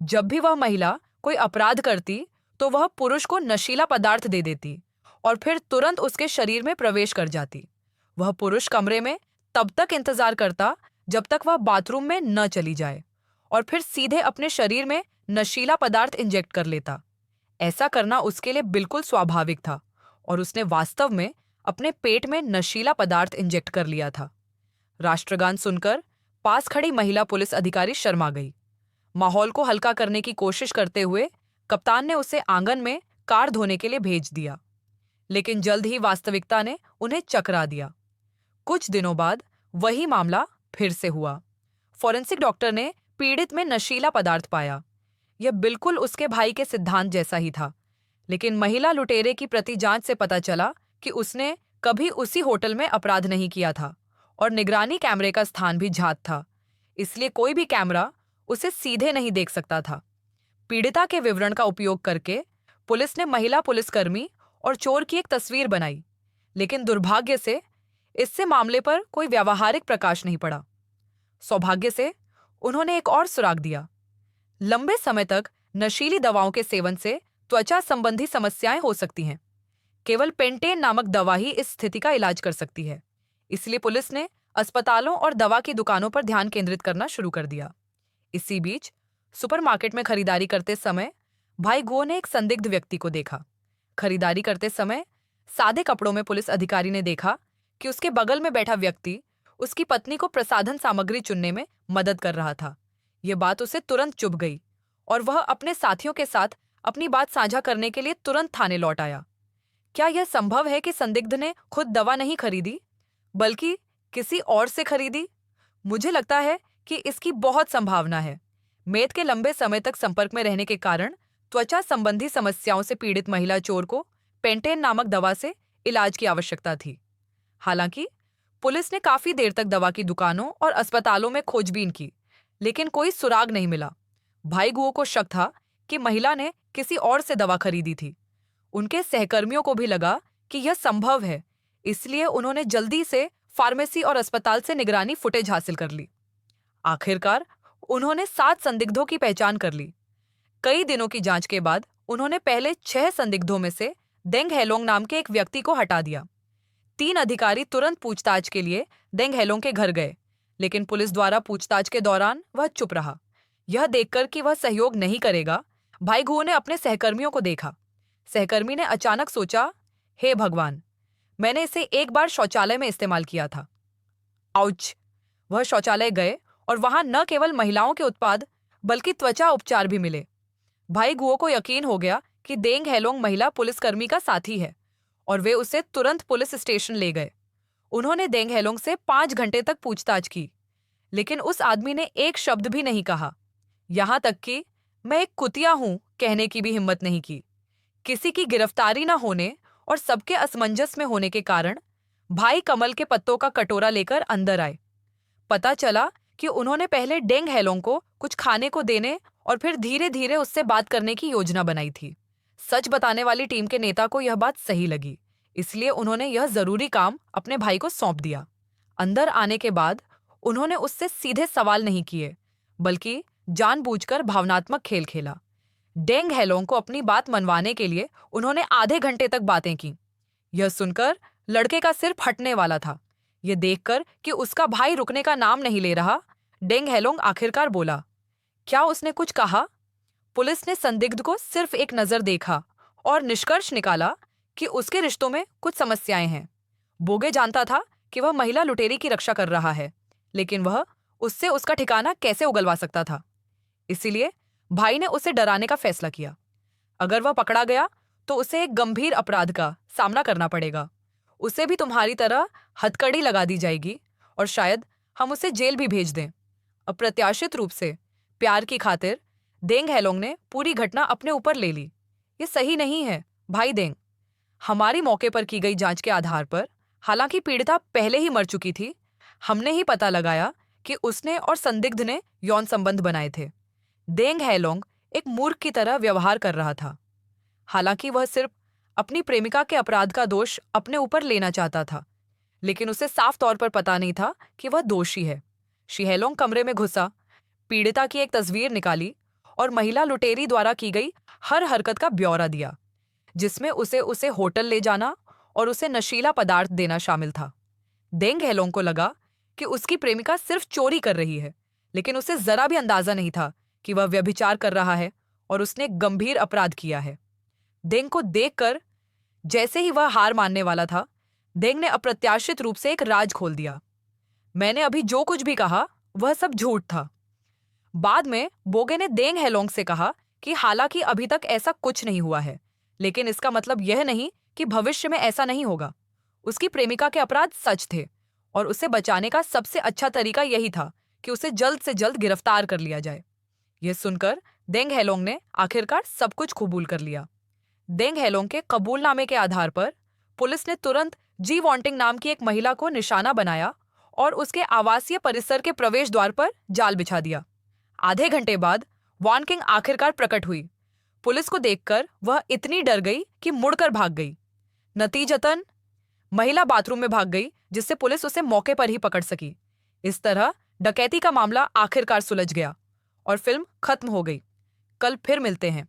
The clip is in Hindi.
जब भी वह महिला कोई अपराध करती तो वह पुरुष को नशीला पदार्थ दे देती और फिर तुरंत उसके शरीर में प्रवेश कर जाती। वह पुरुष कमरे में तब तक इंतजार करता जब तक वह बाथरूम में न चली जाए और फिर सीधे अपने शरीर में नशीला पदार्थ इंजेक्ट कर लेता। ऐसा करना उसके लिए बिल्कुल स्वाभाविक था और उसने वास्तव में अपने पेट में नशीला पदार्थ इंजेक्ट कर लिया था। राष्ट्रगान सुनकर पास खड़ी महिला पुलिस अधिकारी शर्मा गई। माहौल को हल्का करने की कोशिश करते हुए कप्तान ने उसे आंगन में कार धोने के लिए भेज दिया, लेकिन जल्द ही वास्तविकता ने उन्हें चकरा दिया। कुछ दिनों बाद वही मामला फिर से हुआ। फॉरेंसिक डॉक्टर ने पीड़ित में नशीला पदार्थ पाया। यह बिल्कुल उसके भाई के सिद्धांत जैसा ही था, लेकिन महिला लुटेरे की प्रति जांच से पता चला कि उसने कभी उसी होटल में अपराध नहीं किया था और निगरानी कैमरे का स्थान भी ज्ञात था, इसलिए कोई भी कैमरा उसे सीधे नहीं देख सकता था। पीड़िता के विवरण का उपयोग करके पुलिस ने महिला पुलिसकर्मी और चोर की एक तस्वीर बनाई, लेकिन दुर्भाग्य से इससे मामले पर कोई व्यावहारिक प्रकाश नहीं पड़ा। सौभाग्य से उन्होंने एक और सुराग दिया। लंबे समय तक नशीली दवाओं के सेवन से त्वचा संबंधी समस्याएं हो सकती हैं। केवल पेंटेन नामक दवा ही इस स्थिति का इलाज कर सकती है। इसलिए पुलिस ने अस्पतालों और दवा की दुकानों पर ध्यान केंद्रित करना शुरू कर दिया। इसी बीच सुपरमार्केट में खरीदारी करते समय भाई गुओ ने एक संदिग्ध व्यक्ति को देखा। खरीदारी करते समय सादे कपड़ों में पुलिस अधिकारी ने देखा कि उसके बगल में बैठा व्यक्ति उसकी पत्नी को प्रसाधन सामग्री चुनने में मदद कर रहा था। यह बात उसे तुरंत चुभ गई और वह अपने साथियों के साथ अपनी बात साझा करने के लिए तुरंत थाने लौट आया। क्या यह संभव है कि संदिग्ध ने खुद दवा नहीं खरीदी, बल्कि किसी और से खरीदी? मुझे लगता है कि इसकी बहुत संभावना है। मेद के लंबे समय तक संपर्क में रहने के कारण त्वचा संबंधी समस्याओं से पीड़ित महिला चोर को पेंटेन नामक दवा से इलाज की आवश्यकता थी। हालांकि पुलिस ने काफी देर तक दवा की दुकानों और अस्पतालों में खोजबीन की, लेकिन कोई सुराग नहीं मिला। भाई गुओ को शक था कि महिला ने किसी और से दवा खरीदी थी। उनके सहकर्मियों को भी लगा कि यह संभव है, इसलिए उन्होंने जल्दी से फार्मेसी और अस्पताल से निगरानी फुटेज हासिल कर ली। आखिरकार उन्होंने 7 संदिग्धों की पहचान कर ली। कई दिनों की जांच के बाद उन्होंने पहले 6 संदिग्धों में से देंग हेलोंग नाम के एक व्यक्ति को हटा दिया। 3 अधिकारी तुरंत पूछताछ के लिए देंग हेलोंग के घर गए, लेकिन पुलिस द्वारा पूछताछ के दौरान वह चुप रहा। यह देखकर कि वह सहयोग नहीं करेगा, भाई गुओ ने अपने सहकर्मियों को देखा। सहकर्मी ने अचानक सोचा, हे भगवान, मैंने इसे एक बार शौचालय में इस्तेमाल किया था। आउच! वह शौचालय गए और वहां न केवल महिलाओं के उत्पाद बल्कि त्वचा उपचार भी मिले। भाई गुओ को यकीन हो गया कि देंग हेलोंग महिला पुलिसकर्मी का साथी है और वे उसे तुरंत पुलिस स्टेशन ले गए। उन्होंने देंग हेलोंग से 5 घंटे तक पूछताछ की, लेकिन उस आदमी ने एक शब्द भी नहीं कहा। यहां तक कि मैं एक कुतिया हूं कहने की भी हिम्मत नहीं की। किसी की गिरफ्तारी न होने और सबके असमंजस में होने के कारण भाई कमल के पत्तों का कटोरा लेकर अंदर आए। पता चला कि उन्होंने पहले डेंग हेलोंग को कुछ खाने को देने और फिर धीरे धीरे उससे बात करने की योजना बनाई थी। सच बताने वाली टीम के नेता को यह बात सही लगी, इसलिए उन्होंने यह जरूरी काम अपने भाई को सौंप दिया। अंदर आने के बाद उन्होंने उससे सीधे सवाल नहीं किए, बल्कि जानबूझकर भावनात्मक खेल खेला। डेंग हेलोंग को अपनी बात मनवाने के लिए उन्होंने आधे घंटे तक बातें की। यह सुनकर लड़के का सिर फटने वाला था। यह देखकर कि उसका भाई रुकने का नाम नहीं ले रहा, डेंग हेलोंग आखिरकार बोला, क्या उसने कुछ कहा? पुलिस ने संदिग्ध को सिर्फ एक नजर देखा और निष्कर्ष निकाला कि उसके रिश्तों में कुछ समस्याएं हैं। बोगे जानता था कि वह महिला लुटेरी की रक्षा कर रहा है, लेकिन वह उससे उसका ठिकाना कैसे उगलवा सकता था। इसीलिए भाई ने उसे डराने का फैसला किया। अगर वह पकड़ा गया तो उसे एक गंभीर अपराध का सामना करना पड़ेगा। उसे भी तुम्हारी तरह हथकड़ी लगा दी जाएगी और शायद हम उसे जेल भी भेज दें। अप्रत्याशित रूप से प्यार की खातिर देंग हेलोंग ने पूरी घटना अपने ऊपर ले ली। ये सही नहीं है भाई देंग। हमारी मौके पर की गई जांच के आधार पर, हालांकि पीड़िता पहले ही मर चुकी थी, हमने ही पता लगाया कि उसने और संदिग्ध ने यौन संबंध बनाए थे। देंग हेलोंग एक मूर्ख की तरह व्यवहार कर रहा था। हालांकि वह सिर्फ अपनी प्रेमिका के अपराध का दोष अपने ऊपर लेना चाहता था, लेकिन उसे साफ तौर पर पता नहीं था कि वह दोषी है। शी हेलोंग कमरे में घुसा, पीड़िता की एक तस्वीर निकाली और महिला लुटेरी द्वारा की गई हर हरकत का ब्यौरा दिया, जिसमें उसे उसे होटल ले जाना और उसे नशीला पदार्थ देना शामिल था। देंग हेलोंग को लगा कि उसकी प्रेमिका सिर्फ चोरी कर रही है, लेकिन उसे जरा भी अंदाजा नहीं था कि वह व्यभिचार कर रहा है और उसने गंभीर अपराध किया है। देंग को देखकर जैसे ही वह हार मानने वाला था, देंग ने अप्रत्याशित रूप से एक राज खोल दिया। मैंने अभी जो कुछ भी कहा वह सब झूठ था। बाद में बोगे ने देंग हेलोंग से कहा कि हालांकि अभी तक ऐसा कुछ नहीं हुआ है, लेकिन इसका मतलब यह नहीं कि भविष्य में ऐसा नहीं होगा। उसकी प्रेमिका के अपराध सच थे और उसे बचाने का सबसे अच्छा तरीका यही था कि उसे जल्द से जल्द गिरफ्तार कर लिया जाए। यह सुनकर देंग हेलोंग ने आखिरकार सब कुछ कबूल कर लिया। देंग हेलोंग के कबूलनामे के आधार पर पुलिस ने तुरंत जी वॉन्टिंग नाम की एक महिला को निशाना बनाया और उसके आवासीय परिसर के प्रवेश द्वार पर जाल बिछा दिया। आधे घंटे बाद वॉन किंग आखिरकार प्रकट हुई। पुलिस को देखकर वह इतनी डर गई कि मुड़कर भाग गई। नतीजतन महिला बाथरूम में भाग गई, जिससे पुलिस उसे मौके पर ही पकड़ सकी। इस तरह डकैती का मामला आखिरकार सुलझ गया और फिल्म खत्म हो गई। कल फिर मिलते हैं।